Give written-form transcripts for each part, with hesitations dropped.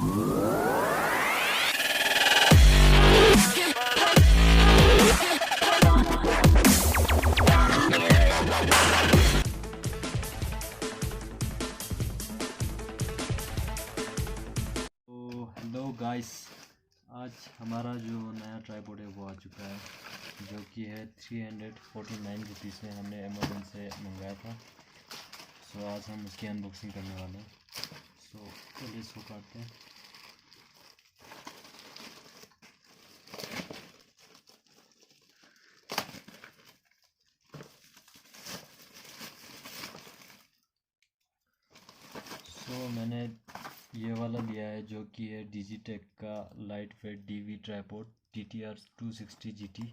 Hello guys, आज हमारा जो नया ट्राइपॉड है वो आ चुका है, जो कि है 349 रुपीज़ में हमने अमेज़न से मंगाया था। सो आज हम उसकी अनबॉक्सिंग करने वाले हैं। सो चलिए इसको काटते हैं। सो मैंने ये वाला लिया है, जो कि है डिजीटेक का light weight DV tripod DTR 260 GT,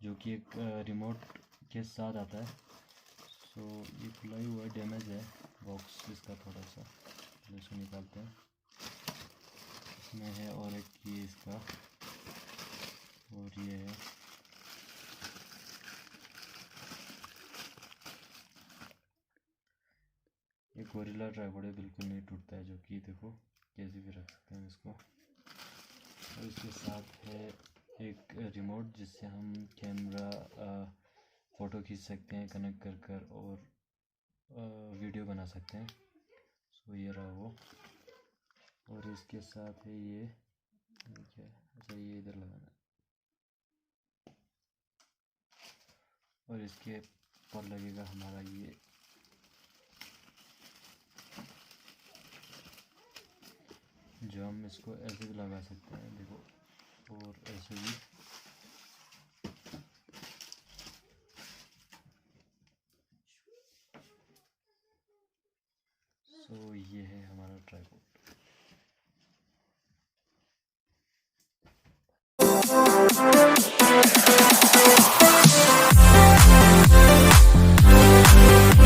जो कि एक रिमोट के साथ आता है। सो ये खुला ही हुआ है, डैमेज है बॉक्स इसका थोड़ा सा, तो इसको निकालते हैं। इसमें है और एक ये इसका, और ये है ये गोरिल्ला ट्राइपॉड है, बिल्कुल नहीं टूटता है, जो कि देखो कैसे भी रख सकते हैं इसको। और इसके साथ है एक रिमोट, जिससे हम कैमरा फ़ोटो खींच सकते हैं कनेक्ट कर कर, और वीडियो बना सकते हैं। सो ये रहा वो। और इसके साथ है ये क्या है, अच्छा ये इधर लगाना है। और इसके पर लगेगा हमारा ये जो हम इसको ऐसे भी लगा सकते हैं, देखो, और ऐसे भी। सो ये है हमारा ट्राइपॉड।